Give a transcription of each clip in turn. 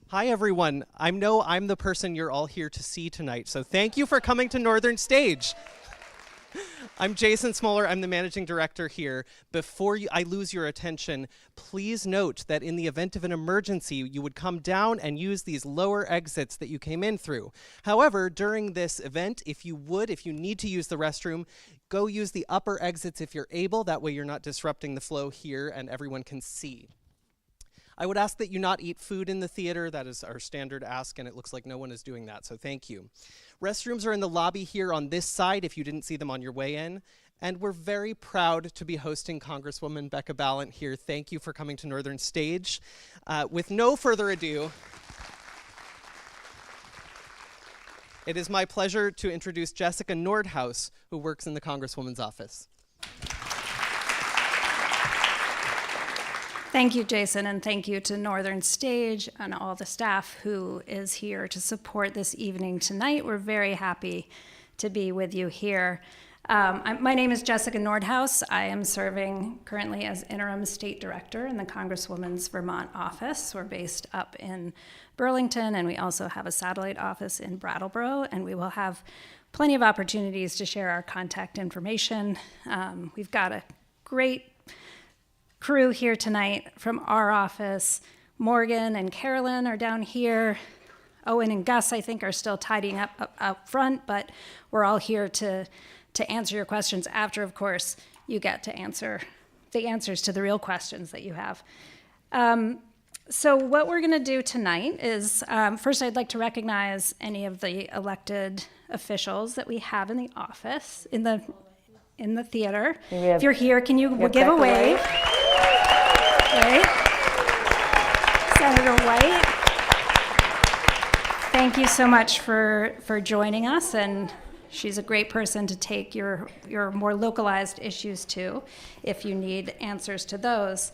Hi, everyone. I know I'm the person you're all here to see tonight, so thank you for coming to Northern Stage. I'm Jason Smoller. I'm the managing director here. Before I lose your attention, please note that in the event of an emergency, you would come down and use these lower exits that you came in through. However, during this event, if you need to use the restroom, go use the upper exits if you're able. That way you're not disrupting the flow here and everyone can see. I would ask that you not eat food in the theater. That is our standard ask, and it looks like no one is doing that, so thank you. Restrooms are in the lobby here on this side if you didn't see them on your way in. And we're very proud to be hosting Congresswoman Becca Balint here. Thank you for coming to Northern Stage. With no further ado, it is my pleasure to introduce Jessica Nordhaus, who works in the Congresswoman's office. Thank you, Jason, and thank you to Northern Stage and all the staff who is here to support this evening tonight. We're very happy to be with you here. My name is Jessica Nordhaus. I am serving currently as interim state director in the Congresswoman's Vermont office. We're based up in Burlington, and we also have a satellite office in Brattleboro, and we will have plenty of opportunities to share our contact information. We've got a great crew here tonight from our office. Morgan and Carolyn are down here. Owen and Gus, I think, are still tidying up front, but we're all here to answer your questions after, of course, you get to answer the answers to the real questions that you have. So what we're gonna do tonight is, first I'd like to recognize any of the elected officials that we have in the office, in the theater. If you're here, can you give a wave? Right. Senator White, thank you so much for joining us, and she's a great person to take your more localized issues to if you need answers to those.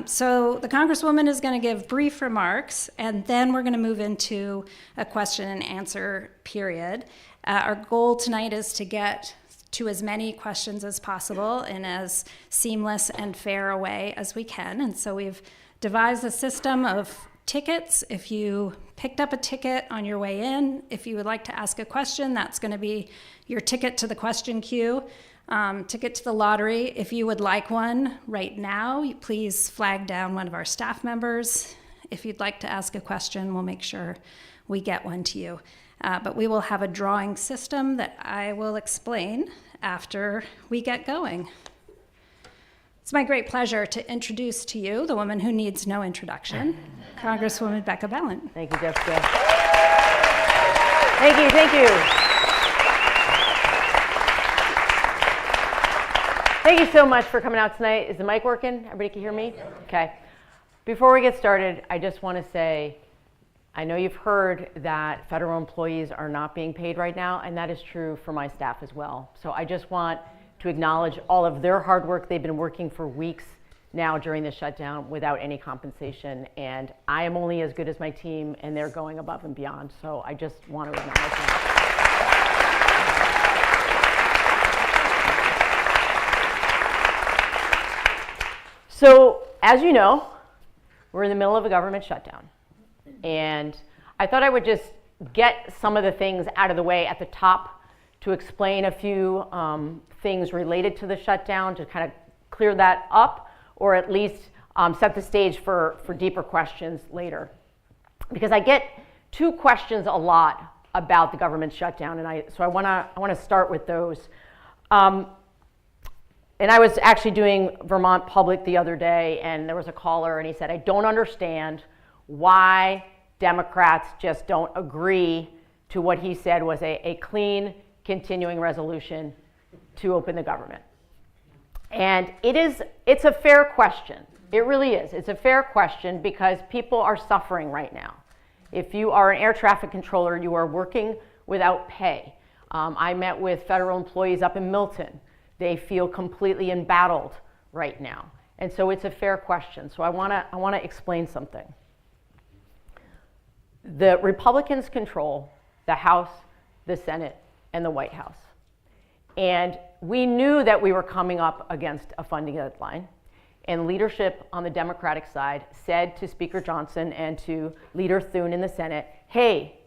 So the Congresswoman is going to give brief remarks, and then we're going to move into a question and answer period. Our goal tonight is to get to as many questions as possible in as seamless and fair a way as we can. And so we've devised a system of tickets. If you picked up a ticket on your way in, if you would like to ask a question, that's going to be your ticket to the question queue, ticket to the lottery. If you would like one right now, please flag down one of our staff members. If you'd like to ask a question, we'll make sure we get one to you. But we will have a drawing system that I will explain after we get going. It's my great pleasure to introduce to you the woman who needs no introduction, Congresswoman Becca Balint. Thank you, Jessica. Thank you. Thank you so much for coming out tonight. Is the mic working? Everybody can hear me? Okay. Before we get started, I just want to say, I know you've heard that federal employees are not being paid right now, and that is true for my staff as well. So I just want to acknowledge all of their hard work. They've been working for weeks now during the shutdown without any compensation, and I am only as good as my team, and they're going above and beyond. So I just want to acknowledge that. So as you know, we're in the middle of a government shutdown. And I thought I would just get some of the things out of the way at the top to explain a few things related to the shutdown, to kind of clear that up, or at least set the stage for deeper questions later. Because I get two questions a lot about the government shutdown, and so I want to start with those. And I was actually doing Vermont Public the other day, and there was a caller, and he said, I don't understand why Democrats just don't agree to what he said was a clean, continuing resolution to open the government. And it's a fair question. It really is. It's a fair question because people are suffering right now. If you are an air traffic controller, you are working without pay. I met with federal employees up in Milton. They feel completely embattled right now. And so it's a fair question. So I want to explain something. The Republicans control the House, the Senate, and the White House. And we knew that we were coming up against a funding deadline. and leadership on the Democratic side said to Speaker Johnson and to Leader Thune in the Senate, hey,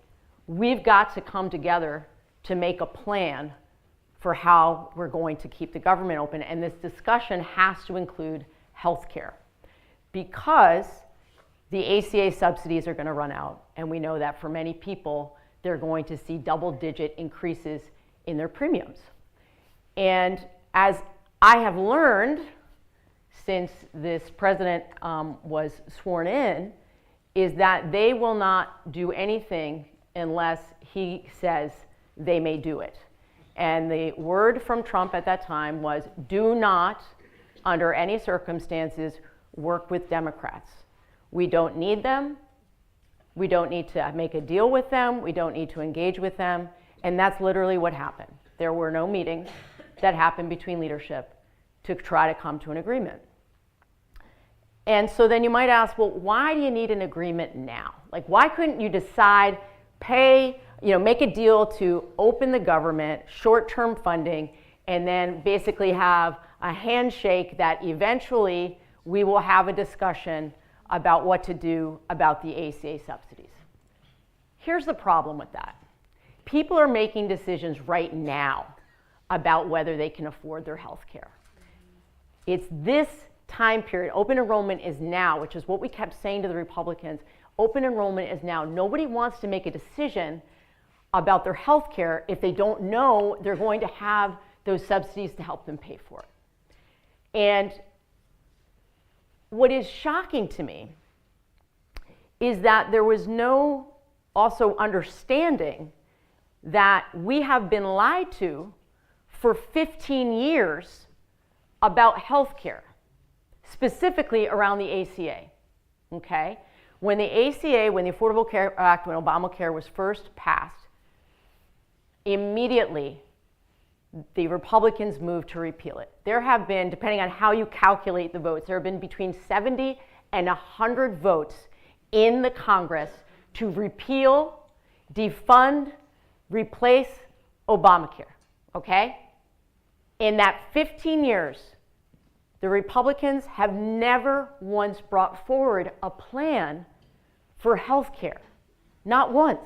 we've got to come together to make a plan for how we're going to keep the government open. And this discussion has to include health care, because the ACA subsidies are going to run out. And we know that for many people, they're going to see double-digit increases in their premiums. And as I have learned since this president was sworn in, is that they will not do anything unless he says they may do it. And the word from Trump at that time was, do not, under any circumstances, work with Democrats. We don't need them. We don't need to make a deal with them. We don't need to engage with them. And that's literally what happened. There were no meetings that happened between leadership to try to come to an agreement. And so then you might ask, well, why do you need an agreement now? Like, why couldn't you decide, make a deal to open the government, short-term funding, and then basically have a handshake that eventually we will have a discussion about what to do about the ACA subsidies? Here's the problem with that. People are making decisions right now about whether they can afford their health care. It's this time period. Open enrollment is now, which is what we kept saying to the Republicans. Open enrollment is now. Nobody wants to make a decision about their health care if they don't know they're going to have those subsidies to help them pay for it. And what is shocking to me is that there was no also understanding that we have been lied to for 15 years about health care, specifically around the ACA, okay? When the ACA, when the Affordable Care Act, when Obamacare was first passed, immediately the Republicans moved to repeal it. There have been, depending on how you calculate the votes, there have been between 70 and 100 votes in the Congress to repeal, defund, replace Obamacare, okay? In that 15 years, the Republicans have never once brought forward a plan for health care, not once.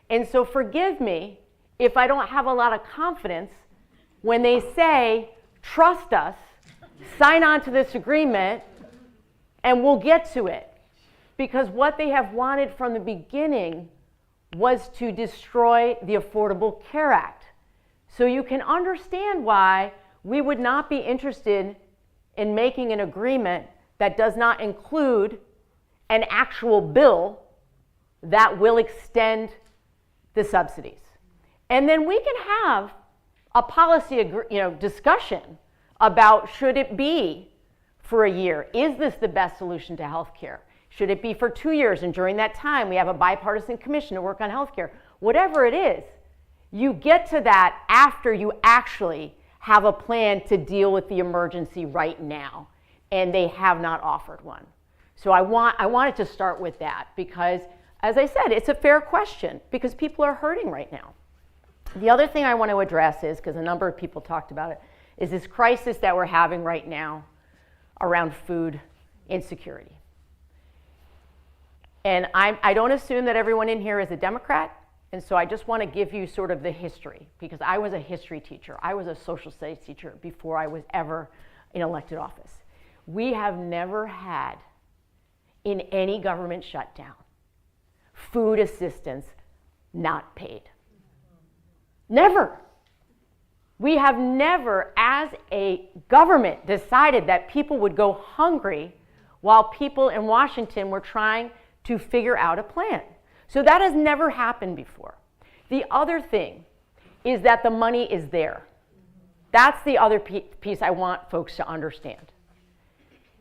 And so forgive me if I don't have a lot of confidence when they say, trust us, sign on to this agreement, and we'll get to it. Because what they have wanted from the beginning was to destroy the Affordable Care Act. So you can understand why we would not be interested in making an agreement that does not include an actual bill that will extend the subsidies. And then we can have a policy discussion about, should it be for a year? Is this the best solution to health care? Should it be for 2 years, and during that time we have a bipartisan commission to work on health care? Whatever it is, you get to that after you actually have a plan to deal with the emergency right now, and they have not offered one. So I wanted to start with that because, as I said, it's a fair question because people are hurting right now. The other thing I want to address is, because a number of people talked about it, is this crisis that we're having right now around food insecurity. And I don't assume that everyone in here is a Democrat, and so I just want to give you sort of the history, because I was a history teacher. I was a social studies teacher before I was ever in elected office. We have never had, in any government shutdown, food assistance not paid. Never. We have never, as a government, decided that people would go hungry while people in Washington were trying to figure out a plan. So that has never happened before. The other thing is that the money is there. That's the other piece I want folks to understand.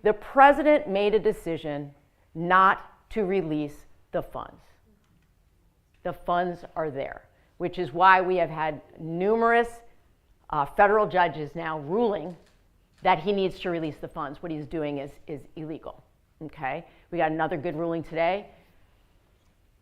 The president made a decision not to release the funds. The funds are there, which is why we have had numerous federal judges now ruling that he needs to release the funds. What he's doing is illegal, okay? We got another good ruling today.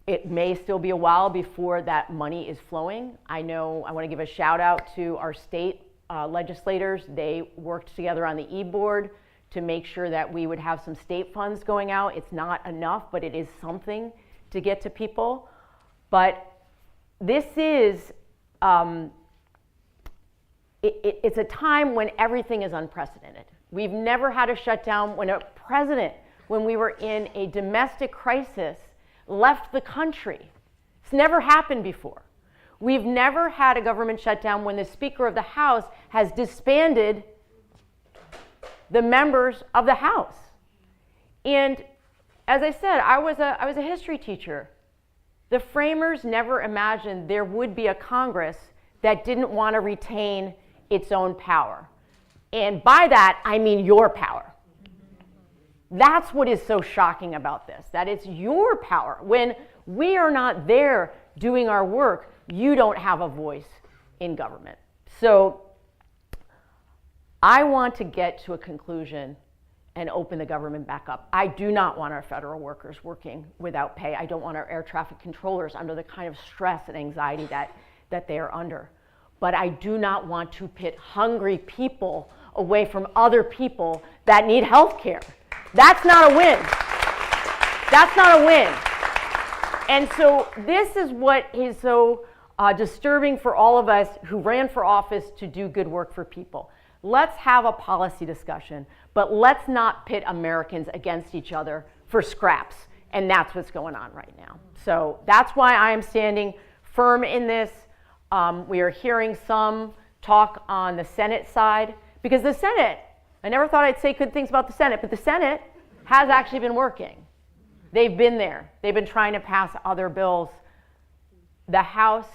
It may still be a while before that money is flowing. I know I want to give a shout out to our state legislators. They worked together on the e-board to make sure that we would have some state funds going out. It's not enough, but it is something to get to people. But this is, it's a time when everything is unprecedented. We've never had a shutdown when a president, when we were in a domestic crisis, left the country. It's never happened before. We've never had a government shutdown when the Speaker of the House has disbanded the members of the House. And as I said, I was a history teacher. The framers never imagined there would be a Congress that didn't want to retain its own power. And by that, I mean your power. That's what is so shocking about this, that it's your power. When we are not there doing our work, you don't have a voice in government. So I want to get to a conclusion and open the government back up. I do not want our federal workers working without pay. I don't want our air traffic controllers under the kind of stress and anxiety that they are under. But I do not want to pit hungry people away from other people that need health care. That's not a win. That's not a win. And so this is what is so disturbing for all of us who ran for office to do good work for people. Let's have a policy discussion, but let's not pit Americans against each other for scraps. And that's what's going on right now. So that's why I am standing firm in this. We are hearing some talk on the Senate side, because the Senate, I never thought I'd say good things about the Senate, but the Senate has actually been working. They've been there. They've been trying to pass other bills. The House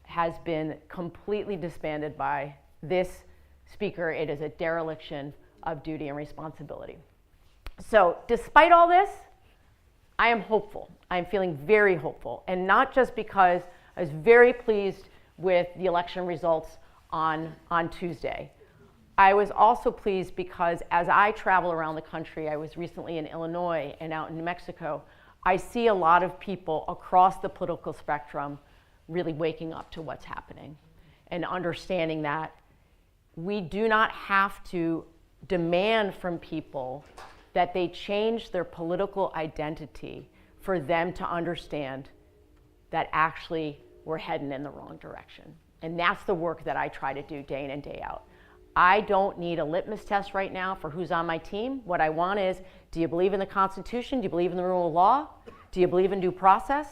has been completely disbanded by this Speaker. It is a dereliction of duty and responsibility. So despite all this, I am hopeful. I'm feeling very hopeful, and not just because I was very pleased with the election results on Tuesday. I was also pleased because as I travel around the country, I was recently in Illinois and out in New Mexico, I see a lot of people across the political spectrum really waking up to what's happening and understanding that we do not have to demand from people that they change their political identity for them to understand that actually we're heading in the wrong direction. And that's the work that I try to do day in and day out. I don't need a litmus test right now for who's on my team. What I want is, do you believe in the Constitution? Do you believe in the rule of law? Do you believe in due process?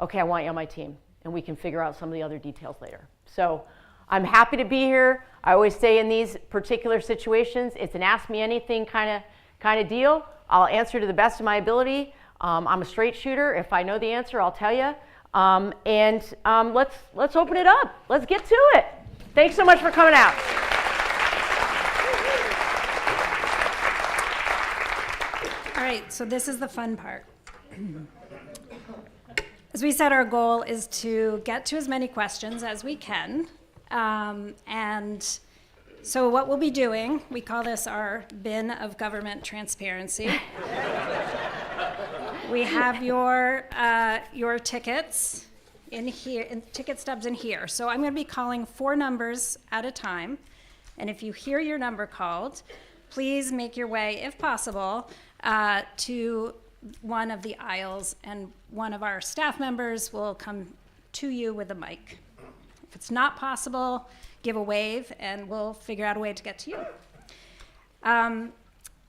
Okay, I want you on my team, and we can figure out some of the other details later. So I'm happy to be here. I always say in these particular situations, it's an ask me anything kind of deal. I'll answer to the best of my ability. I'm a straight shooter. If I know the answer, I'll tell you. Let's open it up. Let's get to it. Thanks so much for coming out. All right, so this is the fun part. As we said, our goal is to get to as many questions as we can. And so what we'll be doing, we call this our bin of government transparency. We have your tickets in here, ticket stubs in here. So I'm going to be calling 4 numbers at a time. And if you hear your number called, please make your way, if possible, to one of the aisles, and one of our staff members will come to you with a mic. If it's not possible, give a wave, and we'll figure out a way to get to you.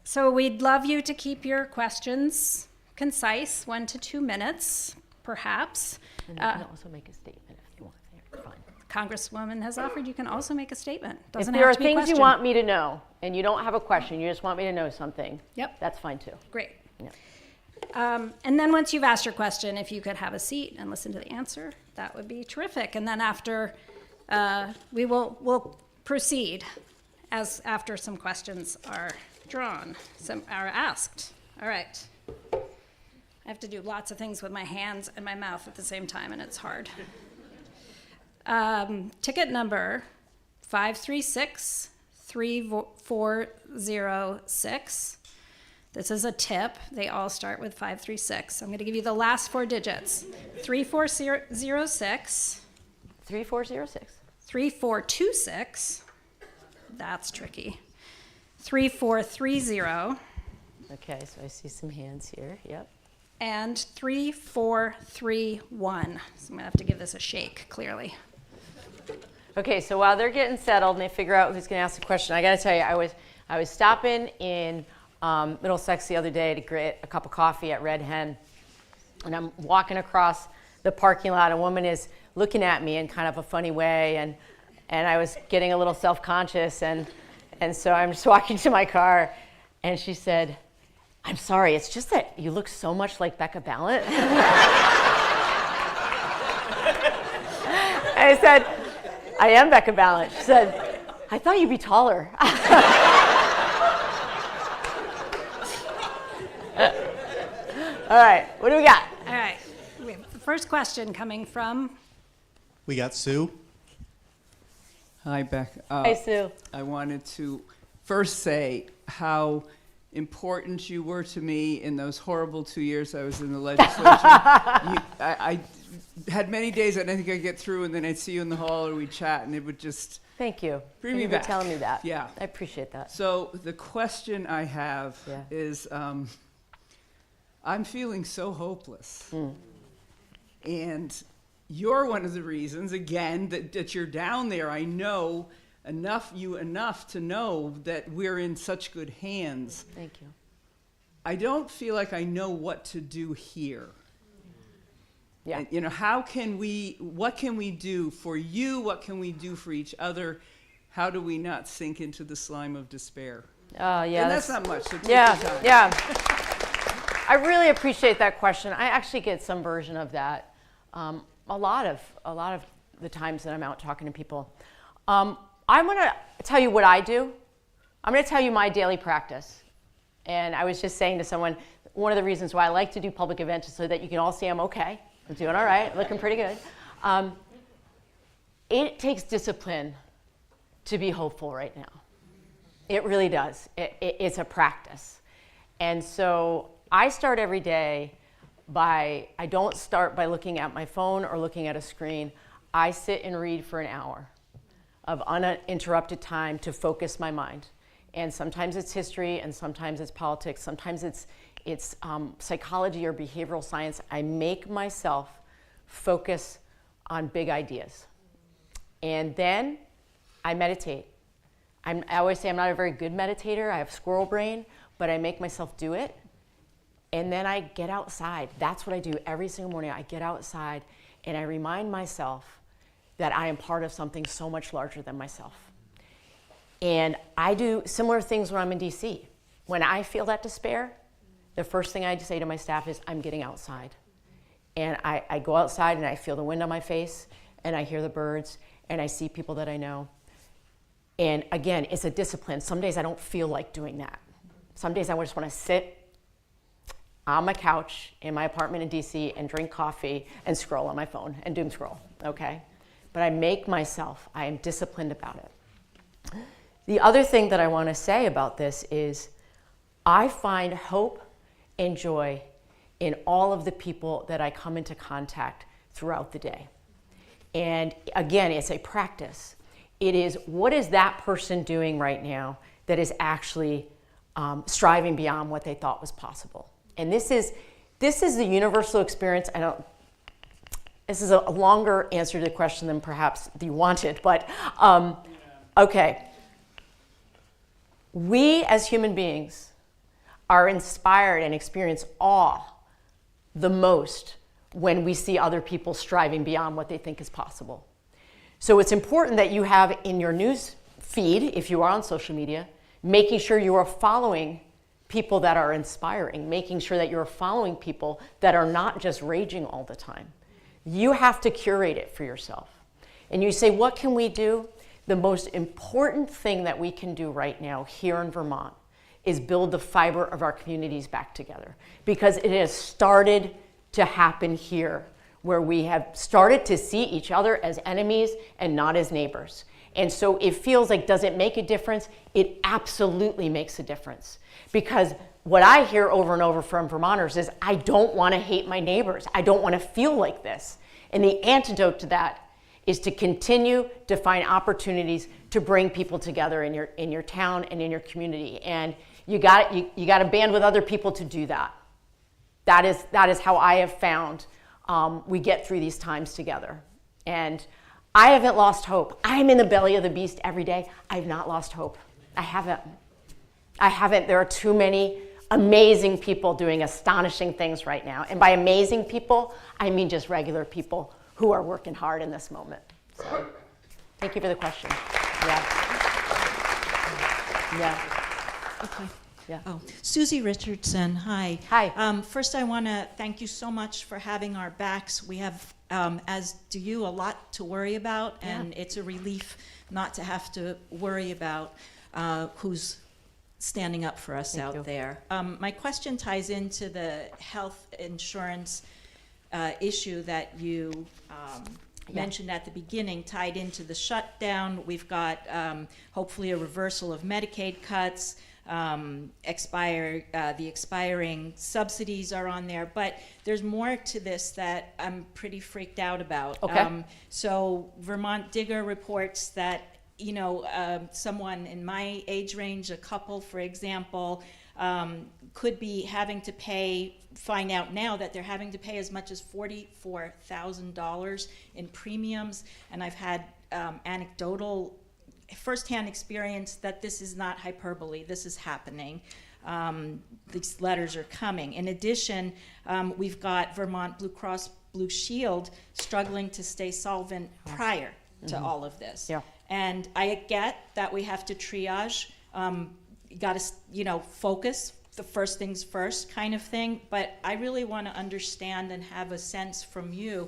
So we'd love you to keep your questions concise, 1 to 2 minutes, perhaps. And you can also make a statement if you want. There, fine. Congresswoman has offered you can also make a statement. Doesn't if there have are to be a things you question. want me to know, and you don't have a question, you just want me to know something, Yep. that's fine too. Great. Yeah. And then once you've asked your question, if you could have a seat and listen to the answer, that would be terrific. And then after, we'll proceed after some questions are drawn, some are asked. All right. I have to do lots of things with my hands and my mouth at the same time, and it's hard. Ticket number 536-3406. This is a tip. They all start with 536. I'm going to give you the last 4 digits. 3406. 3406. 3426. That's tricky. 3430 Okay, so I see some hands here. Yep. and 3431. So I'm gonna have to give this a shake, clearly. Okay, so while they're getting settled and they figure out who's going to ask the question, I got to tell you, I was stopping in Middlesex the other day to get a cup of coffee at Red Hen, and I'm walking across the parking lot. A woman is looking at me in kind of a funny way, and I was getting a little self-conscious, and so I'm just walking to my car, and she said, "I'm sorry, it's just that you look so much like Becca Balint." I said, "I am Becca Balint." She said, "I thought you'd be taller." All right, what do we got? All right, we have the first question coming from, We got Sue. Hi, Beck. Hi, Sue. I wanted to first say how important you were to me in those horrible 2 years I was in the legislature. I had many days I didn't think I'd get through, and then I'd see you in the hall or we'd chat, and it would just Thank you. bring Thank me you back. for telling me that. Yeah. I appreciate that. So the question I have Yeah. is, I'm feeling so hopeless. And you're one of the reasons, again, that you're down there. I know enough to know that we're in such good hands. Thank you. I don't feel like I know what to do here. Yeah. And, what can we do for you? What can we do for each other? How do we not sink into the slime of despair? Oh, yeah. And that's not much, so take Yeah, your time. yeah. I really appreciate that question. I actually get some version of that a lot of the times that I'm out talking to people. I'm going to tell you what I do. I'm going to tell you my daily practice. And I was just saying to someone, one of the reasons why I like to do public events is so that you can all see I'm okay. I'm doing all right, looking pretty good. It takes discipline to be hopeful right now. It really does. It's a practice. And so I start every day I don't start by looking at my phone or looking at a screen. I sit and read for an hour of uninterrupted time to focus my mind. And sometimes it's history, and sometimes it's politics, sometimes it's psychology or behavioral science. I make myself focus on big ideas. And then I meditate. I always say I'm not a very good meditator. I have squirrel brain, but I make myself do it. And then I get outside. That's what I do every single morning. I get outside and I remind myself that I am part of something so much larger than myself. And I do similar things when I'm in DC. When I feel that despair, the first thing I say to my staff is, I'm getting outside. And I go outside and I feel the wind on my face, and I hear the birds, and I see people that I know. And again, it's a discipline. Some days I don't feel like doing that. Some days I just want to sit on my couch in my apartment in DC and drink coffee and scroll on my phone and doom scroll, okay? But I make myself, I am disciplined about it. The other thing that I want to say about this is I find hope and joy in all of the people that I come into contact throughout the day. And again, it's a practice. It is, what is that person doing right now that is actually striving beyond what they thought was possible? And this is the universal experience. This is a longer answer to the question than perhaps you wanted, but okay. We as human beings are inspired and experience awe the most when we see other people striving beyond what they think is possible. So it's important that you have in your news feed, if you are on social media, making sure you are following people that are inspiring, making sure that you're following people that are not just raging all the time. You have to curate it for yourself. And you say, what can we do? The most important thing that we can do right now here in Vermont is build the fiber of our communities back together, because it has started to happen here, where we have started to see each other as enemies and not as neighbors. And so it feels like, does it make a difference? It absolutely makes a difference. Because what I hear over and over from Vermonters is, I don't want to hate my neighbors. I don't want to feel like this. And the antidote to that is to continue to find opportunities to bring people together in your town and in your community. And you got to band with other people to do that. That is how I have found we get through these times together. And I haven't lost hope. I'm in the belly of the beast every day. I've not lost hope. I haven't. There are too many amazing people doing astonishing things right now. And by amazing people, I mean just regular people who are working hard in this moment. So, thank you for the question. Yeah. Okay. Yeah. Oh, Susie Richardson, hi. Hi. First, I want to thank you so much for having our backs. We have, as do you, a lot to worry about, and it's a relief not to have to worry about who's standing up for us out there. My question ties into the health insurance issue that you mentioned at the beginning, tied into the shutdown. We've got hopefully a reversal of Medicaid cuts. The expiring subsidies are on there, but there's more to this that I'm pretty freaked out about. Okay. So Vermont Digger reports that, you know, someone in my age range, a couple, for example, could be having to find out now that they're having to pay as much as $44,000 in premiums. And I've had anecdotal firsthand experience that this is not hyperbole. This is happening. These letters are coming. In addition, we've got Vermont Blue Cross Blue Shield struggling to stay solvent prior to all of this. Yeah. And I get that we have to triage, got to, focus, the first things first kind of thing, but I really want to understand and have a sense from you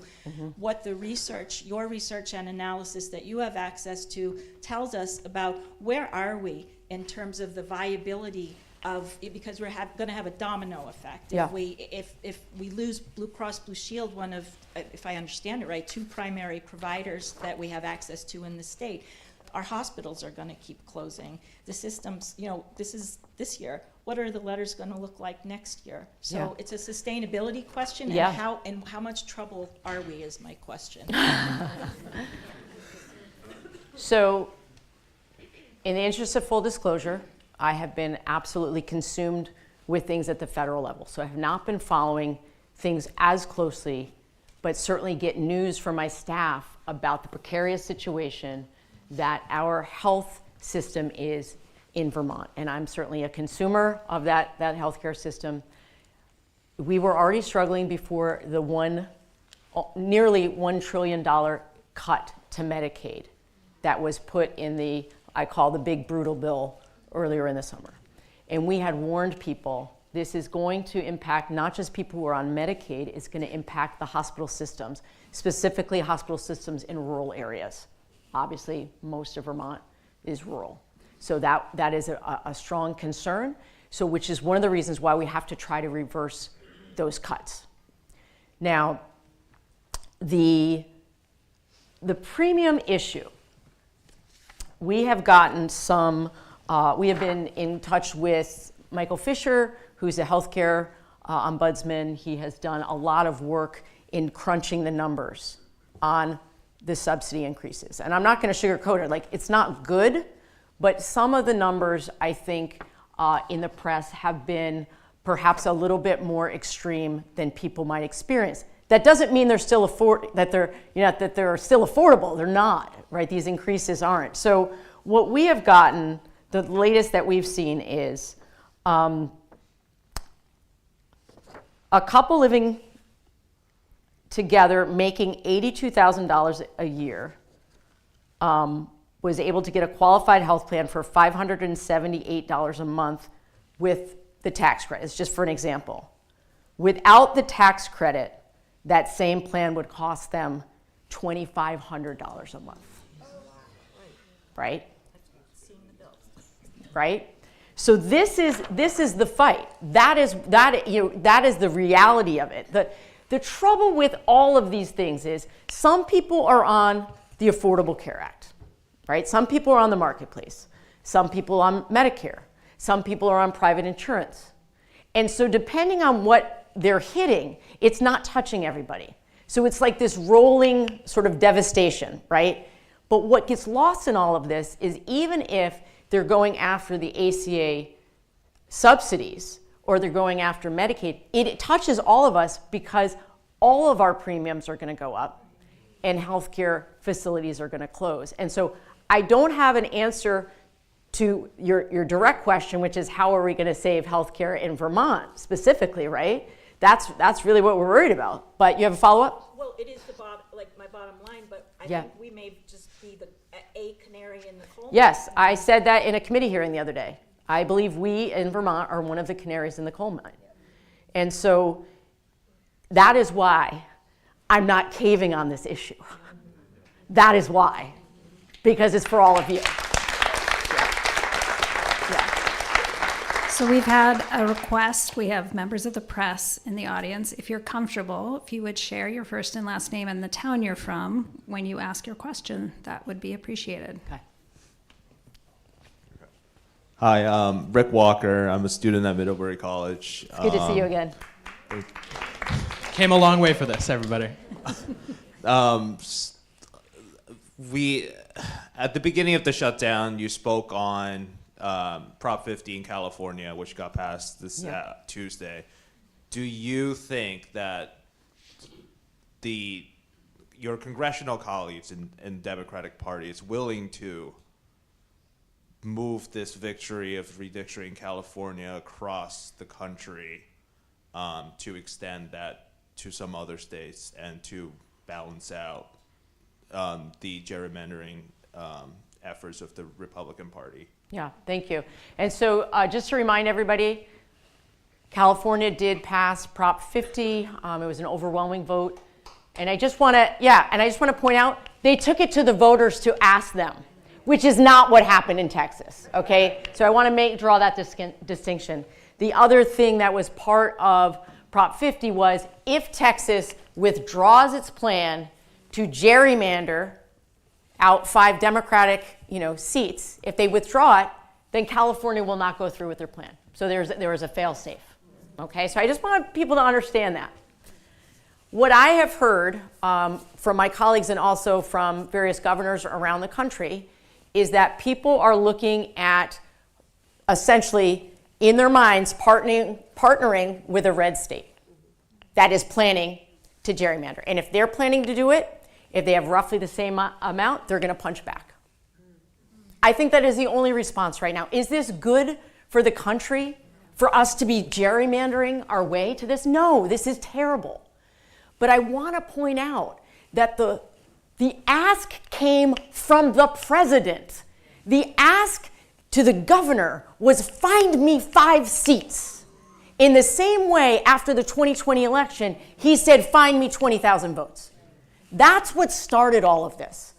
what the research, your research and analysis that you have access to tells us about where are we in terms of the viability of, because we're going to have a domino effect. Yeah. If we lose Blue Cross Blue Shield, one of, if I understand it right, 2 primary providers that we have access to in the state, our hospitals are going to keep closing. The systems, this is this year. What are the letters going to look like next year? So it's a sustainability question, and how much trouble are we is my question. So, in the interest of full disclosure, I have been absolutely consumed with things at the federal level. So I have not been following things as closely, but certainly get news from my staff about the precarious situation that our health system is in Vermont. And I'm certainly a consumer of that healthcare system. We were already struggling before the nearly $1 trillion cut to Medicaid that was put in the, I call the big brutal bill earlier in the summer. And we had warned people, this is going to impact not just people who are on Medicaid, it's going to impact the hospital systems, specifically hospital systems in rural areas. Obviously, most of Vermont is rural. So that is a strong concern, so which is one of the reasons why we have to try to reverse those cuts. Now, the premium issue, we have gotten some, we have been in touch with Michael Fisher, who's a healthcare ombudsman. He has done a lot of work in crunching the numbers on the subsidy increases. And I'm not going to sugarcoat it, like it's not good, but some of the numbers I think in the press have been perhaps a little bit more extreme than people might experience. That doesn't mean they're still that they're still affordable. They're not, right? These increases aren't. So what we have gotten, the latest that we've seen is a couple living together making $82,000 a year was able to get a qualified health plan for $578 a month with the tax credit. It's just for an example. Without the tax credit, that same plan would cost them $2,500 a month. Right? Right? So this is the fight. That is the reality of it. The trouble with all of these things is some people are on the Affordable Care Act, right? Some people are on the marketplace. Some people on Medicare. Some people are on private insurance. And so depending on what they're hitting, it's not touching everybody. So it's like this rolling sort of devastation, right? But what gets lost in all of this is even if they're going after the ACA subsidies or they're going after Medicaid, it touches all of us because all of our premiums are going to go up and healthcare facilities are going to close. And so I don't have an answer to your direct question, which is how are we going to save healthcare in Vermont specifically, right? That's really what we're worried about. But you have a follow-up? Well, it is my bottom line, but I Yeah. think we may just be a canary in the coal mine. Yes, I said that in a committee hearing the other day. I believe we in Vermont are one of the canaries in the coal mine. And so that is why I'm not caving on this issue. That is why, because it's for all of you. So we've had a request. We have members of the press in the audience. If you're comfortable, if you would share your first and last name and the town you're from when you ask your question, that would be appreciated. Okay. Hi, Rick Walker. I'm a student at Middlebury College. It's good to see you again. Came a long way for this, everybody. We, at the beginning of the shutdown, you spoke on Prop 50 in California, which got passed this Tuesday. Do you think that your congressional colleagues in Democratic Party is willing to move this victory of redistricting California across the country to extend that to some other states and to balance out the gerrymandering efforts of the Republican Party? Yeah, thank you. And so just to remind everybody, California did pass Prop 50. It was an overwhelming vote. And I just want to point out, they took it to the voters to ask them, which is not what happened in Texas, okay? So I want to draw that distinction. The other thing that was part of Prop 50 was if Texas withdraws its plan to gerrymander out 5 Democratic, seats, if they withdraw it, then California will not go through with their plan. So there is a fail-safe, okay? So I just want people to understand that. What I have heard from my colleagues and also from various governors around the country is that people are looking at essentially, in their minds, partnering with a red state that is planning to gerrymander. And if they're planning to do it, if they have roughly the same amount, they're going to punch back. I think that is the only response right now. Is this good for the country, for us to be gerrymandering our way to this? No, this is terrible. But I want to point out that the ask came from the president. The ask to the governor was find me 5 seats. In the same way, after the 2020 election, he said, find me 20,000 votes. That's what started all of this.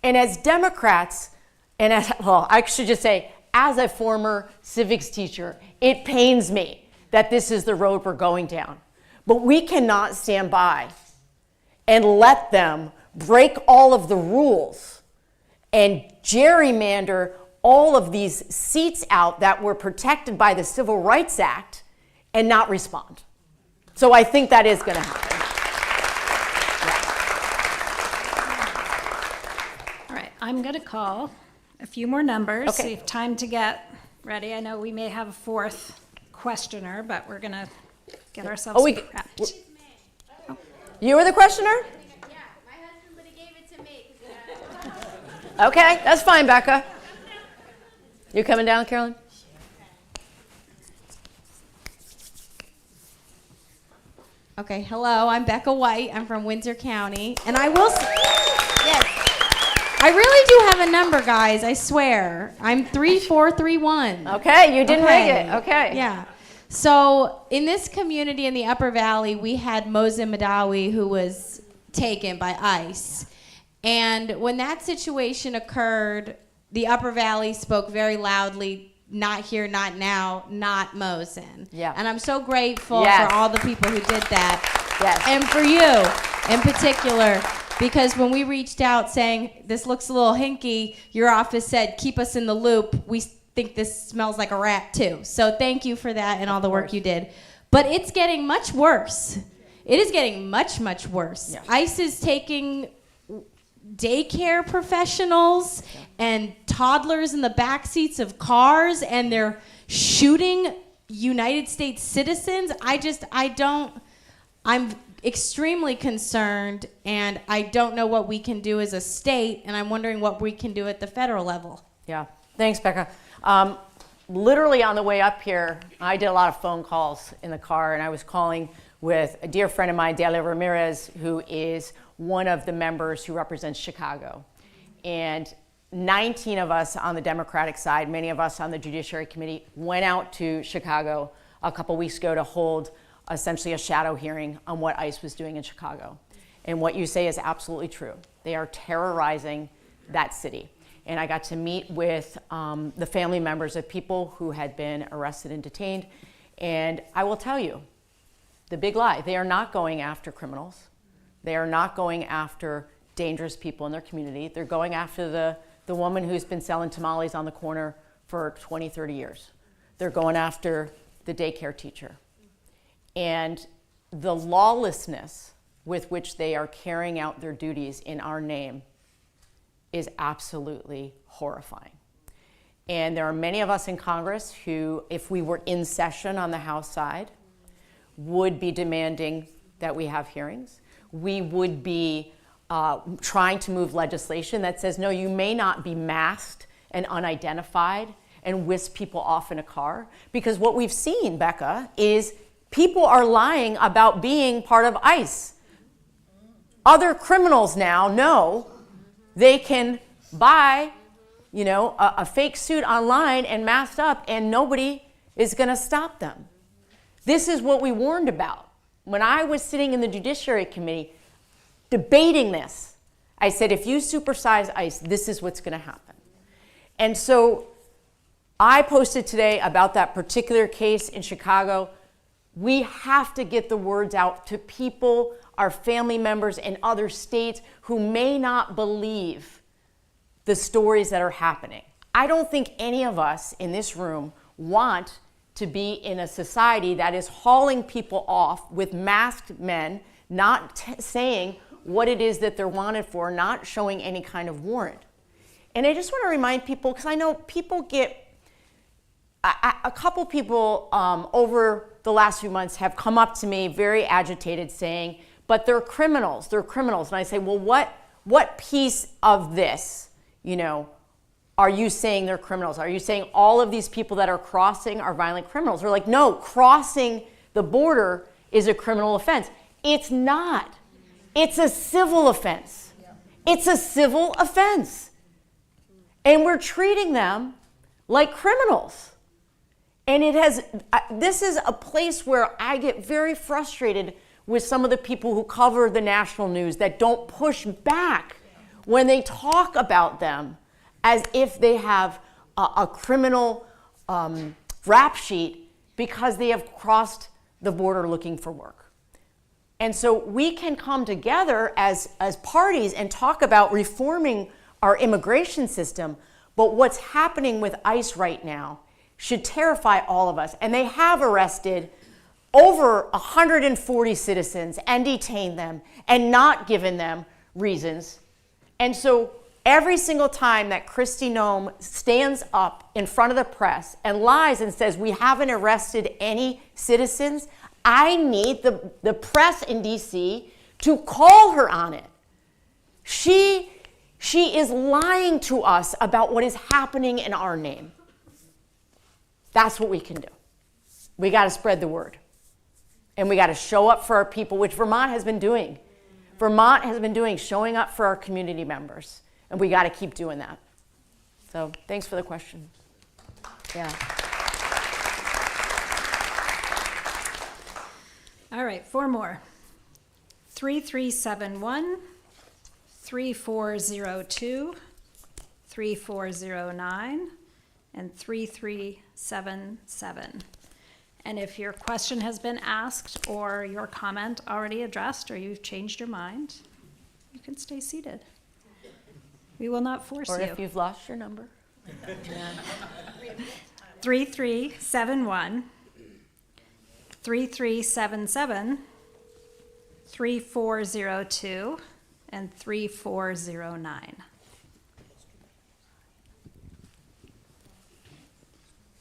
And as Democrats, I should just say, as a former civics teacher, it pains me that this is the road we're going down. But we cannot stand by and let them break all of the rules and gerrymander all of these seats out that were protected by the Civil Rights Act and not respond. So I think that is going to happen. All right, I'm going to call a few more numbers. Okay. So you have time to get ready. I know we may have a 4th questioner, but we're going to get ourselves prepped. You were the questioner? Yeah, my husband would have gave it to me. Okay, that's fine, Becca. You coming down, Carolyn? Okay, hello, I'm Becca White. I'm from Windsor County. And I will say, yes, I really do have a number, guys, I swear. I'm 3431. Okay, you didn't rig it. Okay. Yeah. So in this community in the Upper Valley, we had Mosin Madawi, who was taken by ICE. And when that situation occurred, the Upper Valley spoke very loudly, not here, not now, not Mosin. Yeah. And I'm so grateful Yes. for all the people who did that. Yes. And for you in particular, because when we reached out saying, this looks a little hinky, your office said, keep us in the loop. We think this smells like a rat too. So thank you for that and all the work you did. But it's getting much worse. it is getting much, much worse. Yeah. ICE is taking daycare professionals and toddlers in the back seats of cars, and they're shooting United States citizens. I'm extremely concerned, and I don't know what we can do as a state, and I'm wondering what we can do at the federal level. Yeah, thanks, Becca. Literally on the way up here, I did a lot of phone calls in the car, and I was calling with a dear friend of mine, Delia Ramirez, who is one of the members who represents Chicago. And 19 of us on the Democratic side, many of us on the Judiciary Committee, went out to Chicago a couple weeks ago to hold essentially a shadow hearing on what ICE was doing in Chicago. And what you say is absolutely true. They are terrorizing that city. And I got to meet with the family members of people who had been arrested and detained. And I will tell you, the big lie, they are not going after criminals. They are not going after dangerous people in their community. They're going after the woman who's been selling tamales on the corner for 20, 30 years. They're going after the daycare teacher. And the lawlessness with which they are carrying out their duties in our name is absolutely horrifying. And there are many of us in Congress who, if we were in session on the House side, would be demanding that we have hearings. We would be trying to move legislation that says, no, you may not be masked and unidentified and whisk people off in a car. Because what we've seen, Becca, is people are lying about being part of ICE. Other criminals now know they can buy, a fake suit online and masked up, and nobody is going to stop them. This is what we warned about. When I was sitting in the Judiciary Committee debating this, I said, if you supersize ICE, this is what's going to happen. And so I posted today about that particular case in Chicago. We have to get the words out to people, our family members in other states who may not believe the stories that are happening. I don't think any of us in this room want to be in a society that is hauling people off with masked men, not saying what it is that they're wanted for, not showing any kind of warrant. And I just want to remind people, because I know people a couple people over the last few months have come up to me very agitated saying, but they're criminals. And I say, well, what piece of this, are you saying they're criminals? Are you saying all of these people that are crossing are violent criminals? They're like, no, crossing the border is a criminal offense. It's not. It's a civil offense. It's a civil offense. And we're treating them like criminals. And this is a place where I get very frustrated with some of the people who cover the national news that don't push back when they talk about them as if they have a criminal rap sheet because they have crossed the border looking for work. And so we can come together as parties and talk about reforming our immigration system, but what's happening with ICE right now should terrify all of us. And they have arrested over 140 citizens and detained them and not given them reasons. And so every single time that Kristi Noem stands up in front of the press and lies and says we haven't arrested any citizens, I need the press in DC to call her on it. She is lying to us about what is happening in our name. That's what we can do. We got to spread the word. And we got to show up for our people, which Vermont has been doing. Vermont has been doing, showing up for our community members. And we got to keep doing that. So thanks for the question. Yeah. All right, 4 more. 3371, 3402, 3409, and 3377. And if your question has been asked or your comment already addressed or you've changed your mind, you can stay seated. We will not force you. Or if you've lost your number. 3371, 3377, 3402 and 3409.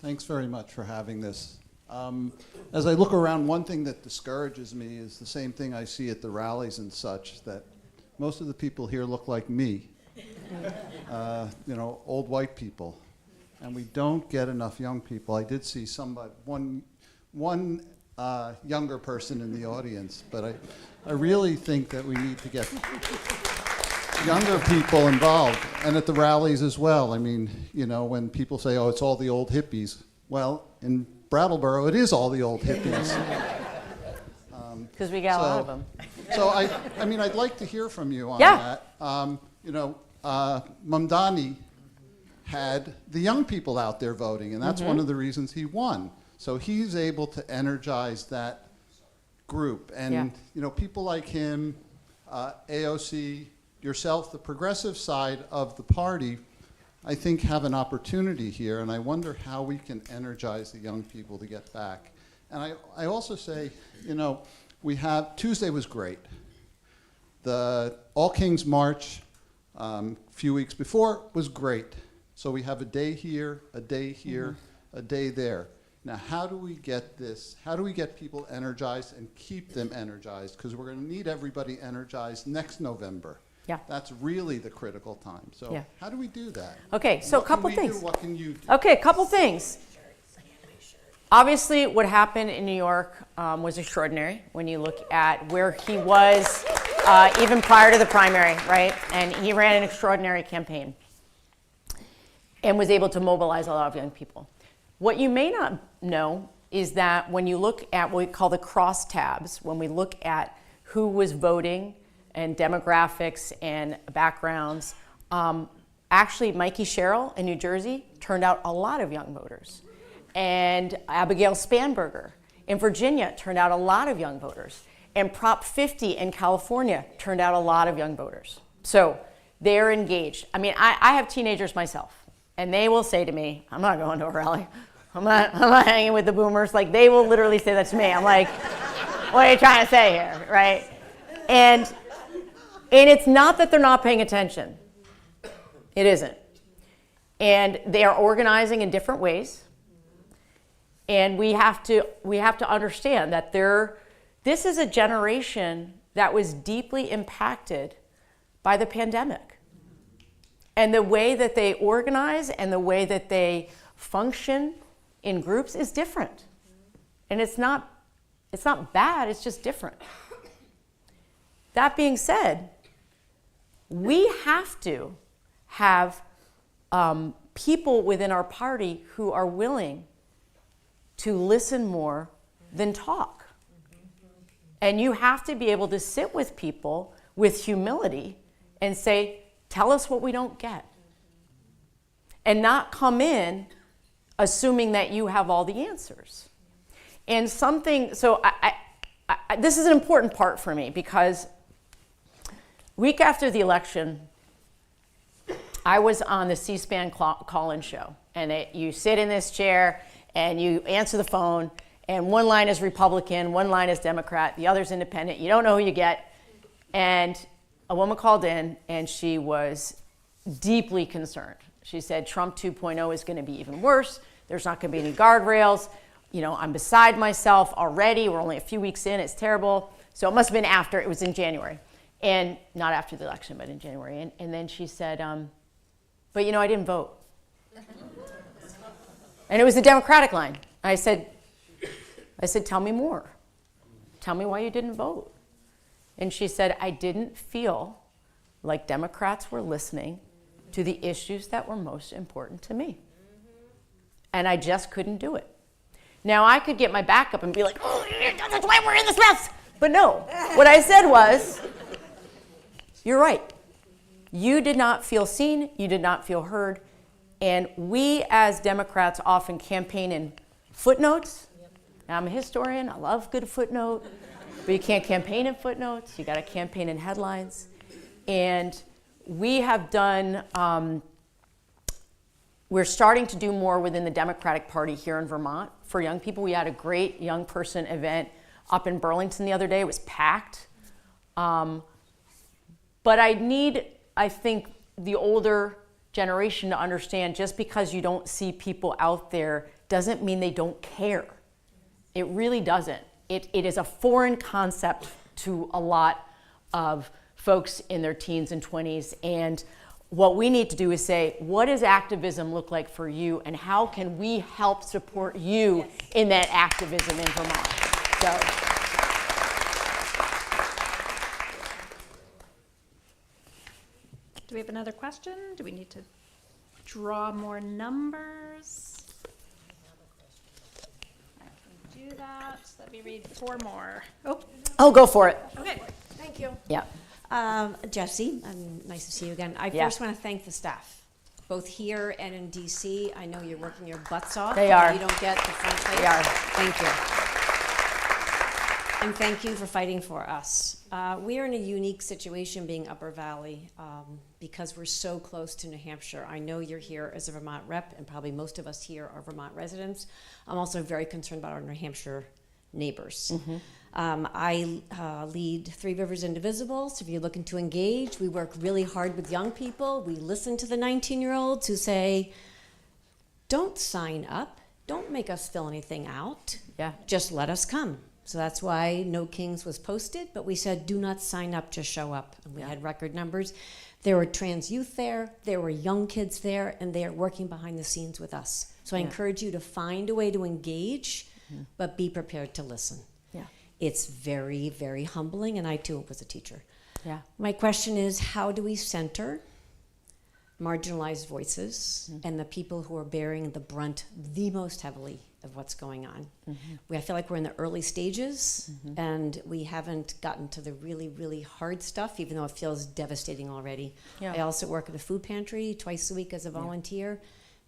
Thanks very much for having this. As I look around, one thing that discourages me is the same thing I see at the rallies and such, that most of the people here look like me, old white people. And we don't get enough young people. I did see one younger person in the audience, but I really think that we need to get younger people involved, and at the rallies as well. I mean, when people say, oh, it's all the old hippies. Well, in Brattleboro, it is all the old hippies. Because we got a lot of them. So, I'd like to hear from you on Yeah. that. Mamdani had the young people out there voting, and that's one of the reasons he won. So he's able to energize that group. And, people like him, AOC, yourself, the progressive side of the party, I think have an opportunity here, and I wonder how we can energize the young people to get back. And I also say, Tuesday was great. The All Kings March a few weeks before was great. So we have a day here, a day here, a day there. Now, how do we get this? How do we get people energized and keep them energized? Because we're going to need everybody energized next November. Yeah. That's really the critical time. So Yeah. how do we do that? Okay, so a couple What can we things. do? What can you do? Okay, a couple things. Obviously, what happened in New York was extraordinary when you look at where he was even prior to the primary, right? And he ran an extraordinary campaign and was able to mobilize a lot of young people. What you may not know is that when you look at what we call the crosstabs, when we look at who was voting and demographics and backgrounds, actually Mikey Sherrill in New Jersey turned out a lot of young voters. And Abigail Spanberger in Virginia turned out a lot of young voters. And Prop 50 in California turned out a lot of young voters. So they're engaged. I mean, I have teenagers myself, and they will say to me, I'm not going to a rally. I'm not hanging with the boomers. Like, they will literally say that to me. I'm like, what are you trying to say here, right? And it's not that they're not paying attention. It isn't. And they are organizing in different ways. And we have to understand that this is a generation that was deeply impacted by the pandemic. And the way that they organize and the way that they function in groups is different. And it's not bad, it's just different. That being said, we have to have people within our party who are willing to listen more than talk. And you have to be able to sit with people with humility and say, tell us what we don't get. And not come in assuming that you have all the answers. And so this is an important part for me, because week after the election, I was on the C-SPAN call-in show. And you sit in this chair and you answer the phone, and one line is Republican, one line is Democrat, the other's independent. You don't know who you get. And a woman called in, and she was deeply concerned. She said, Trump 2.0 is going to be even worse. There's not going to be any guardrails. I'm beside myself already. We're only a few weeks in. It's terrible. So it must have been after. It was in January. And not after the election, but in January. And then she said, but I didn't vote. And it was the Democratic line. I said, tell me more. Tell me why you didn't vote. And she said, I didn't feel like Democrats were listening to the issues that were most important to me. And I just couldn't do it. Now, I could get my back up and be like, oh, that's why we're in this mess. But no, what I said was, you're right. You did not feel seen. You did not feel heard. And we as Democrats often campaign in footnotes. Now, I'm a historian. I love good footnote. But you can't campaign in footnotes. You got to campaign in headlines. And we have done, we're starting to do more within the Democratic Party here in Vermont for young people. We had a great young person event up in Burlington the other day. It was packed. But I think, the older generation to understand just because you don't see people out there doesn't mean they don't care. It really doesn't. It is a foreign concept to a lot of folks in their teens and 20s. And what we need to do is say, what does activism look like for you, and how can we help support you in that activism in Vermont? So. Do we have another question? Do we need to draw more numbers? I can do that. Let me read 4 more. Oh, go for it. Okay. Thank you. Yeah. Jesse, nice to see you again. I Yeah. first want to thank the staff, both here and in DC. I know you're working your butts off. They are. You don't get the front place. They are. Thank you. And thank you for fighting for us. We are in a unique situation being Upper Valley because we're so close to New Hampshire. I know you're here as a Vermont rep, and probably most of us here are Vermont residents. I'm also very concerned about our New Hampshire neighbors. I lead Three Rivers Indivisible, so if you're looking to engage, we work really hard with young people. We listen to the 19-year-olds who say, don't sign up, don't make us fill anything out, just let us come. So that's why No Kings was posted, but we said, do not sign up, just show up. And we had record numbers. There were trans youth there were young kids there, and they are working behind the scenes with us. So I encourage you to find a way to engage, but be prepared to listen. It's very, very humbling, and I too was a teacher. My question is, how do we center marginalized voices and the people who are bearing the brunt the most heavily of what's going on? I feel like we're in the early stages, and we haven't gotten to the really, really hard stuff, even though it feels devastating already. I also work at a food pantry twice a week as a volunteer.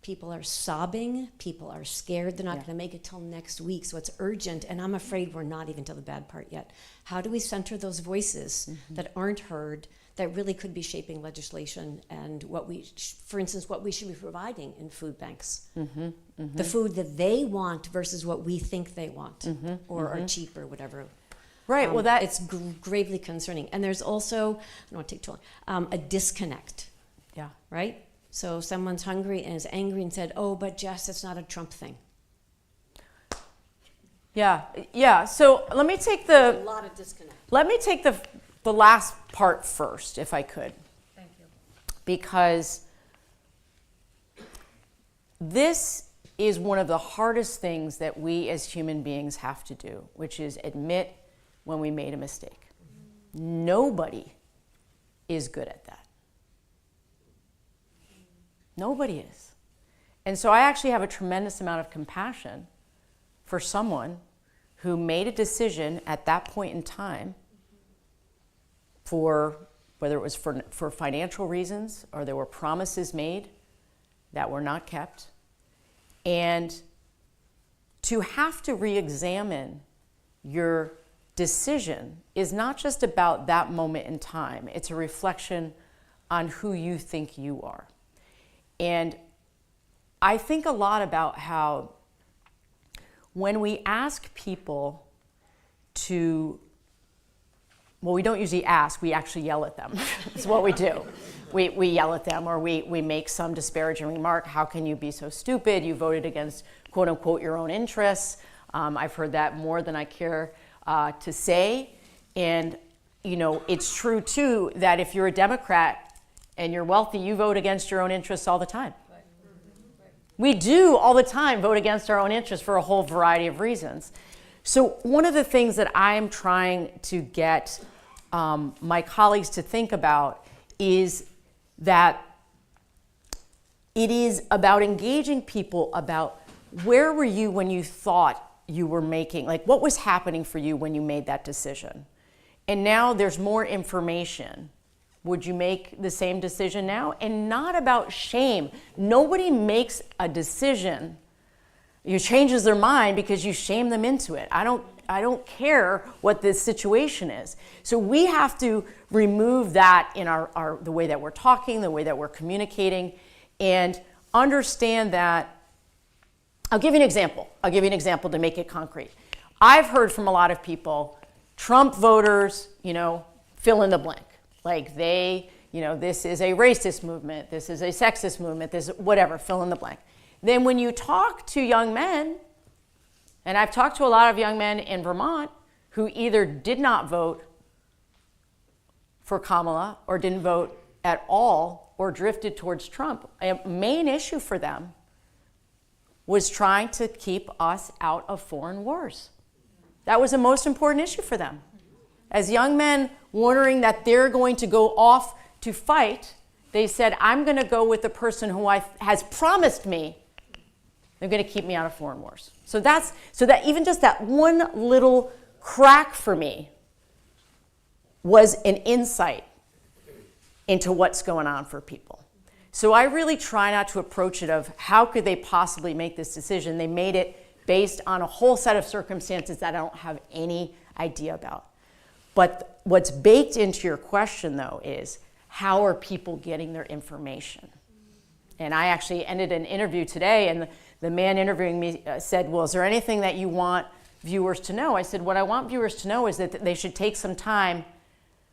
People are sobbing. People are scared. They're not going to make it till next week. So it's urgent. And I'm afraid we're not even to the bad part yet. How do we center those voices that aren't heard, that really could be shaping legislation and what we, for instance, what we should be providing in food banks? The food that they want versus what we think they want or are cheap or whatever. Right. Well, it's gravely concerning. And there's also, I don't want to take too long, a disconnect. Right? So someone's hungry and is angry and said, oh, but Jess, it's not a Trump thing. So let me take A lot of disconnect. Let me take the last part first, if I could. Thank you. Because this is one of the hardest things that we as human beings have to do, which is admit when we made a mistake. Nobody is good at that. Nobody is. And so I actually have a tremendous amount of compassion for someone who made a decision at that point in time for whether it was for financial reasons or there were promises made that were not kept. And to have to re-examine your decision is not just about that moment in time. It's a reflection on who you think you are. And I think a lot about how when we ask people to, well, we don't usually ask, we actually yell at them. That's what we do. We yell at them, or we make some disparaging remark. How can you be so stupid? You voted against, quote unquote, your own interests. I've heard that more than I care to say. And, you know, it's true, too, that if you're a Democrat and you're wealthy, you vote against your own interests all the time. We do all the time vote against our own interests for a whole variety of reasons. So one of the things that I'm trying to get my colleagues to think about is that it is about engaging people about where were you when you thought you were making, like what was happening for you when you made that decision? And now there's more information. Would you make the same decision now? And not about shame. Nobody makes a decision, you changes their mind because you shame them into it. I don't care what the situation is. So we have to remove that in the way that we're talking, the way that we're communicating, and understand that. I'll give you an example. I'll give you an example to make it concrete. I've heard from a lot of people, Trump voters, fill in the blank. Like this is a racist movement, this is a sexist movement, this whatever, fill in the blank. Then when you talk to young men, and I've talked to a lot of young men in Vermont who either did not vote for Kamala or didn't vote at all or drifted towards Trump, a main issue for them was trying to keep us out of foreign wars. That was the most important issue for them. As young men wondering that they're going to go off to fight, they said, I'm going to go with the person who has promised me they're going to keep me out of foreign wars. So that even just that one little crack for me was an insight into what's going on for people. So I really try not to approach it of how could they possibly make this decision. They made it based on a whole set of circumstances that I don't have any idea about. But what's baked into your question, though, is how are people getting their information? And I actually ended an interview today, and the man interviewing me said, well, is there anything that you want viewers to know? I said, what I want viewers to know is that they should take some time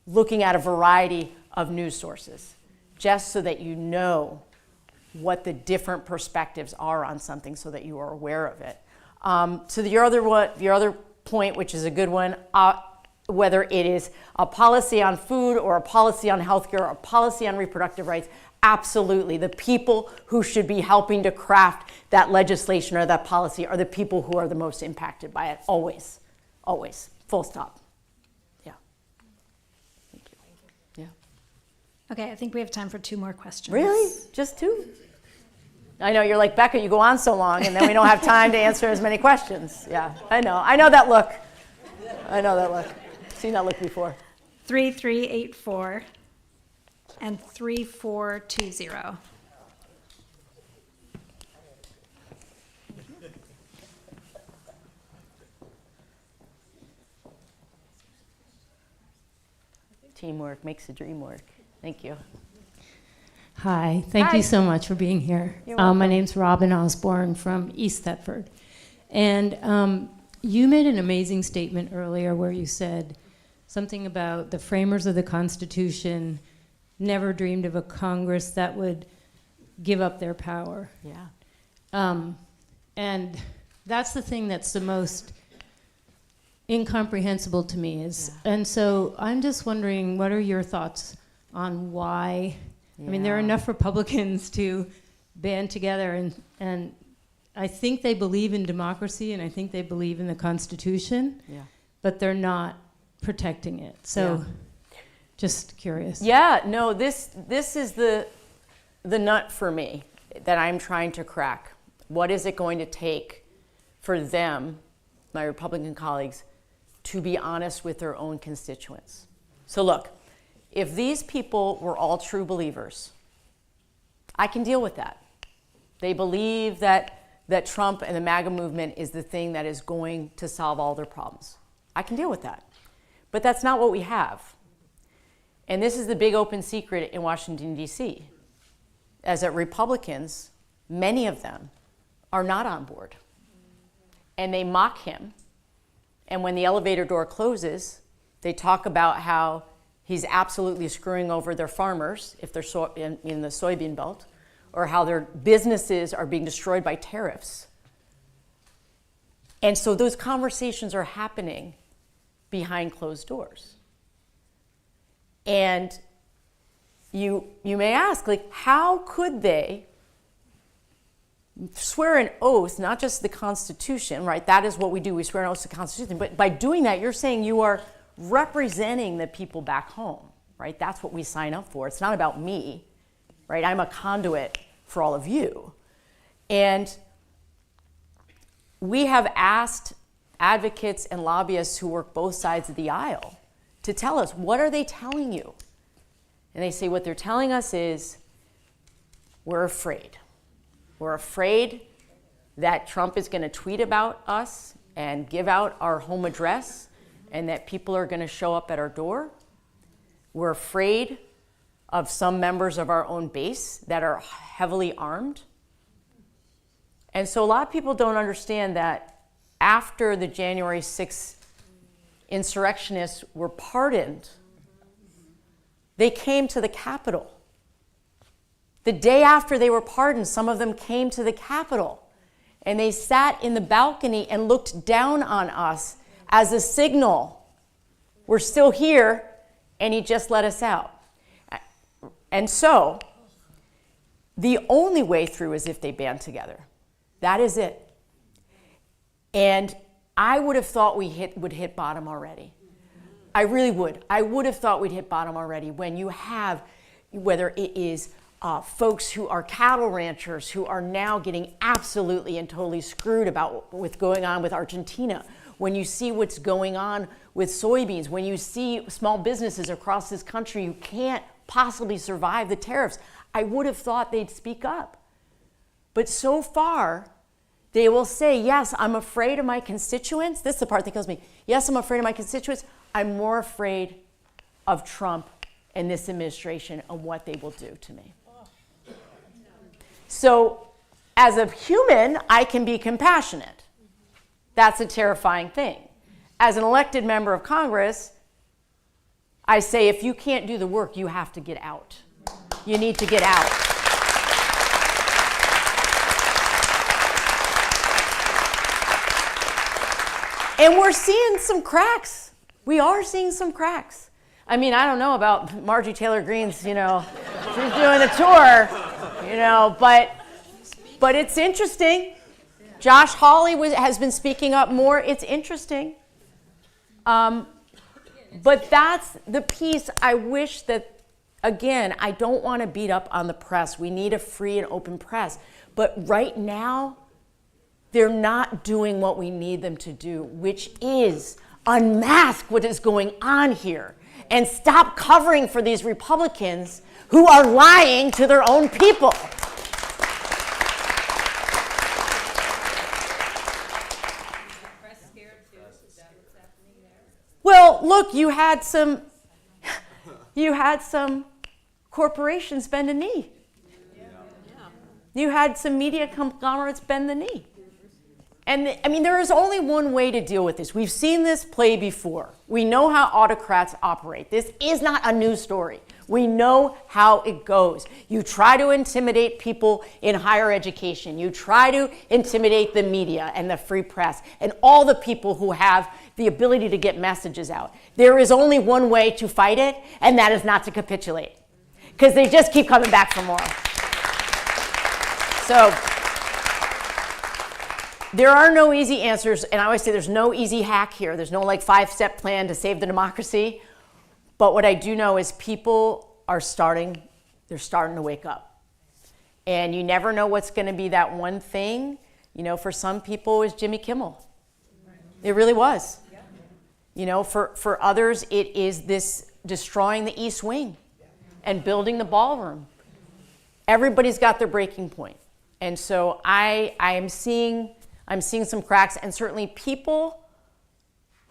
looking at a variety of news sources, just so that you know what the different perspectives are on something so that you are aware of it. To your other point, which is a good one, whether it is a policy on food or a policy on healthcare or a policy on reproductive rights, absolutely. The people who should be helping to craft that legislation or that policy are the people who are the most impacted by it. Always. Always. Full stop. Yeah. Thank you. Yeah. Okay, I think we have time for 2 more questions. Really? Just 2? I know, you're like, Becca, you go on so long, and then we don't have time to answer as many questions. Yeah, I know. I know that look. I know that look. Seen that look before. 3384 and 3420. Teamwork makes the dream work. Thank you. Hi, thank you so much for being here. You're welcome. My name's Robin Osborne from East Thetford. And you made an amazing statement earlier where you said something about the framers of the Constitution never dreamed of a Congress that would give up their power. Yeah. And that's the thing that's the most incomprehensible to me is, and so I'm just wondering, what are your thoughts on why? I mean, there are enough Republicans to band together, and I think they believe in democracy, and I think they believe in the Constitution, but they're not protecting it. So, just curious. Yeah, no, this is the nut for me that I'm trying to crack. What is it going to take for them, my Republican colleagues, to be honest with their own constituents? So look, if these people were all true believers, I can deal with that. They believe that Trump and the MAGA movement is the thing that is going to solve all their problems. I can deal with that. But that's not what we have. And this is the big open secret in Washington, D.C., as that Republicans, many of them, are not on board. And they mock him. And when the elevator door closes, they talk about how he's absolutely screwing over their farmers if they're in the soybean belt, or how their businesses are being destroyed by tariffs. And so those conversations are happening behind closed doors. And you may ask, like, how could they swear an oath, not just the Constitution, right? That is what we do. We swear an oath to the Constitution. But by doing that, you're saying you are representing the people back home, right? That's what we sign up for. It's not about me, right? I'm a conduit for all of you. And we have asked advocates and lobbyists who work both sides of the aisle to tell us, what are they telling you? And they say, what they're telling us is, we're afraid. We're afraid that Trump is going to tweet about us and give out our home address, and that people are going to show up at our door. We're afraid of some members of our own base that are heavily armed. And so a lot of people don't understand that after the January 6th insurrectionists were pardoned they came to the Capitol. The day after they were pardoned, some of them came to the Capitol, and they sat in the balcony and looked down on us as a signal. We're still here, and he just let us out. And so, the only way through is if they band together. That is it. And I would have thought we would hit bottom already. I really would. I would have thought we'd hit bottom already when you have, whether it is folks who are cattle ranchers who are now getting absolutely and totally screwed about what's going on with Argentina, when you see what's going on with soybeans, when you see small businesses across this country who can't possibly survive the tariffs, I would have thought they'd speak up. But so far, they will say, yes, I'm afraid of my constituents. This is the part that kills me. Yes, I'm afraid of my constituents. I'm more afraid of Trump and this administration and what they will do to me. So as a human, I can be compassionate. That's a terrifying thing. As an elected member of Congress, I say, if you can't do the work, you have to get out. You need to get out. And we're seeing some cracks. We are seeing some cracks. I mean, I don't know about Marjorie Taylor Greene's, she's doing a tour, but it's interesting. Josh Hawley has been speaking up more. It's interesting. But that's the piece I wish that, again, I don't want to beat up on the press. We need a free and open press. But right now, they're not doing what we need them to do, which is unmask what is going on here and stop covering for these Republicans who are lying to their own people. Well, look, you had some corporations bend a knee. You had some media conglomerates bend the knee. And there is only one way to deal with this. We've seen this play before. We know how autocrats operate. This is not a new story. We know how it goes. You try to intimidate people in higher education. You try to intimidate the media and the free press and all the people who have the ability to get messages out. There is only one way to fight it, and that is not to capitulate, because they just keep coming back for more. So there are no easy answers, and I always say there's no easy hack here. There's no 5-step plan to save the democracy. But what I do know is people are starting to wake up. And you never know what's going to be that one thing. For some people, it was Jimmy Kimmel. It really was. For others, it is this destroying the East Wing and building the ballroom. Everybody's got their breaking point. And so I'm seeing some cracks, and certainly people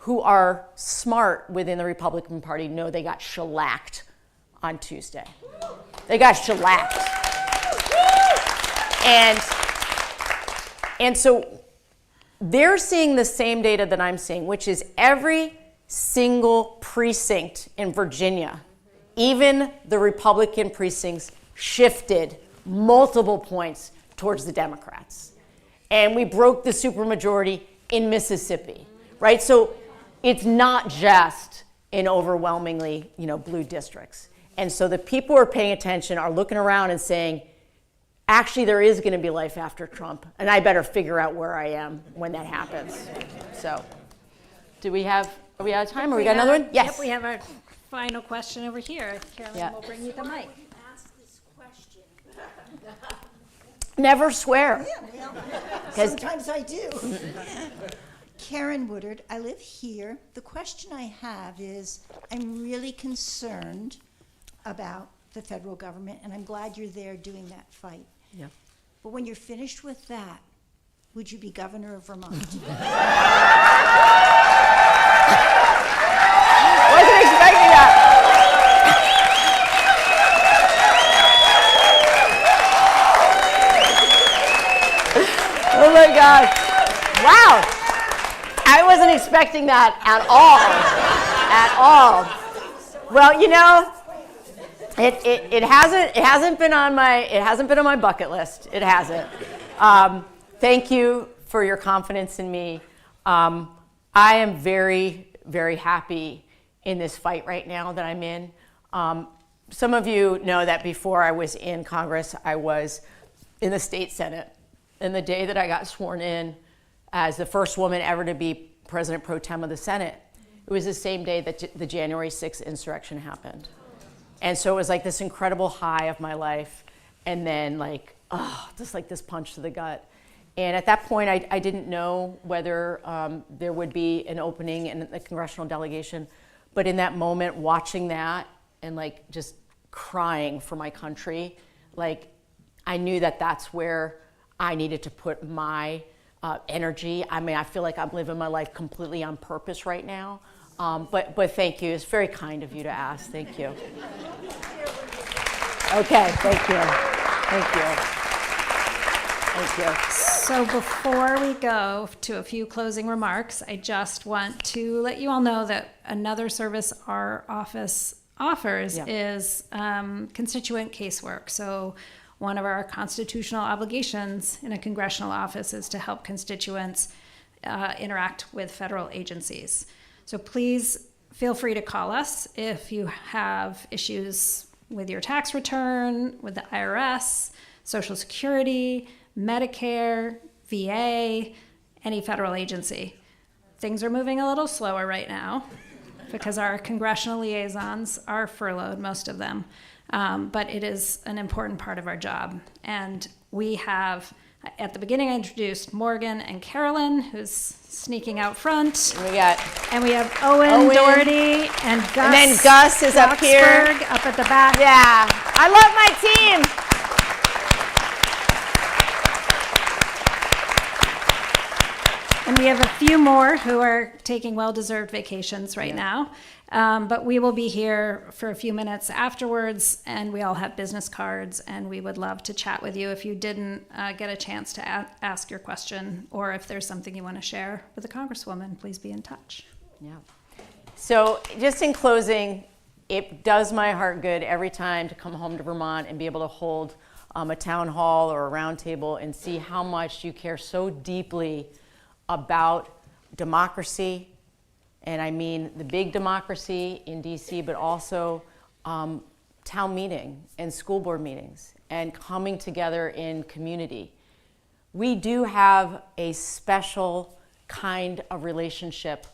who are smart within the Republican Party know they got shellacked on Tuesday. They got shellacked. And so they're seeing the same data that I'm seeing, which is every single precinct in Virginia, even the Republican precincts, shifted multiple points towards the Democrats. And we broke the supermajority in Mississippi, right? So it's not just in overwhelmingly, blue districts. And so the people who are paying attention are looking around and saying, actually, there is going to be life after Trump, and I better figure out where I am when that happens. So, are we out of time, or we got another one? Yes. Yep, we have our final question over here. Carolyn will bring you the mic. Ask this question. Never swear. Yeah, well, sometimes I do. Karen Woodard, I live here. The question I have is, I'm really concerned about the federal government, and I'm glad you're there doing that fight. Yeah. But when you're finished with that, would you be governor of Vermont? Wasn't expecting that. Oh my God. Wow. I wasn't expecting that at all. At all. Well, It hasn't been on my bucket list. It hasn't. Thank you for your confidence in me. I am very, very happy in this fight right now that I'm in. Some of you know that before I was in Congress, I was in the state Senate. And the day that I got sworn in as the first woman ever to be President pro tem of the Senate, it was the same day that the January 6th insurrection happened. And so it was like this incredible high of my life. And then just like this punch to the gut. And at that point, I didn't know whether there would be an opening in the congressional delegation. But in that moment, watching that and just crying for my country, I knew that that's where I needed to put my energy. I mean, I feel like I'm living my life completely on purpose right now. But thank you. It's very kind of you to ask. Thank you. Okay, thank you. Thank you. Thank you. So before we go to a few closing remarks, I just want to let you all know that another service our office offers is constituent casework. So one of our constitutional obligations in a congressional office is to help constituents interact with federal agencies. So please feel free to call us if you have issues with your tax return, with the IRS, Social Security, Medicare, VA, any federal agency. Things are moving a little slower right now because our congressional liaisons are furloughed, most of them. But it is an important part of our job. And we have, at the beginning, I introduced Morgan and Carolyn, who's sneaking out front. And we have Owen Doherty and Gus. And then Gus is up here. Up at the back. Yeah, I love my team. And we have a few more who are taking well-deserved vacations right now. But we will be here for a few minutes afterwards, and we all have business cards, and we would love to chat with you if you didn't get a chance to ask your question, or if there's something you want to share with the Congresswoman, please be in touch. Yeah. So just in closing, it does my heart good every time to come home to Vermont and be able to hold a town hall or a round table and see how much you care so deeply about democracy. And I mean the big democracy in DC, but also town meeting and school board meetings and coming together in community. We do have a special kind of relationship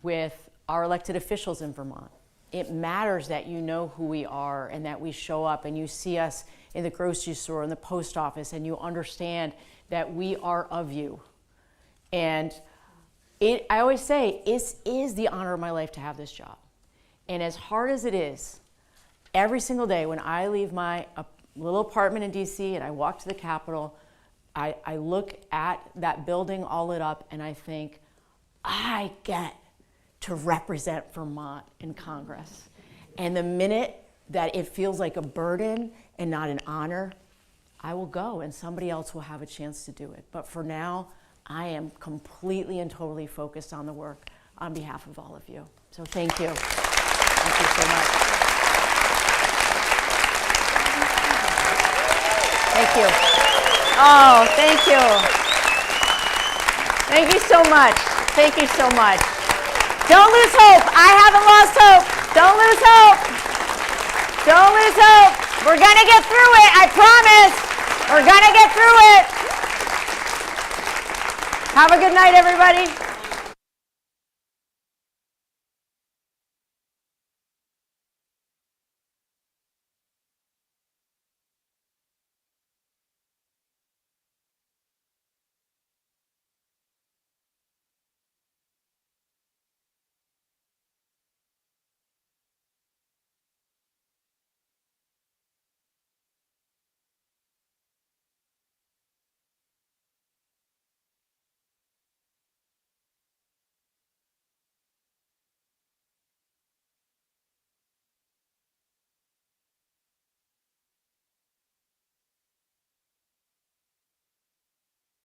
with our elected officials in Vermont. It matters that you know who we are and that we show up and you see us in the grocery store, in the post office, and you understand that we are of you. And I always say, it is the honor of my life to have this job. And as hard as it is, every single day when I leave my little apartment in DC and I walk to the Capitol, I look at that building all lit up and I think, I get to represent Vermont in Congress. And the minute that it feels like a burden and not an honor, I will go and somebody else will have a chance to do it. But for now, I am completely and totally focused on the work on behalf of all of you. So thank you. Thank you so much. Thank you. Oh, thank you. Thank you so much. Thank you so much. Don't lose hope. I haven't lost hope. Don't lose hope. Don't lose hope. We're going to get through it. I promise. We're going to get through it. Have a good night, everybody.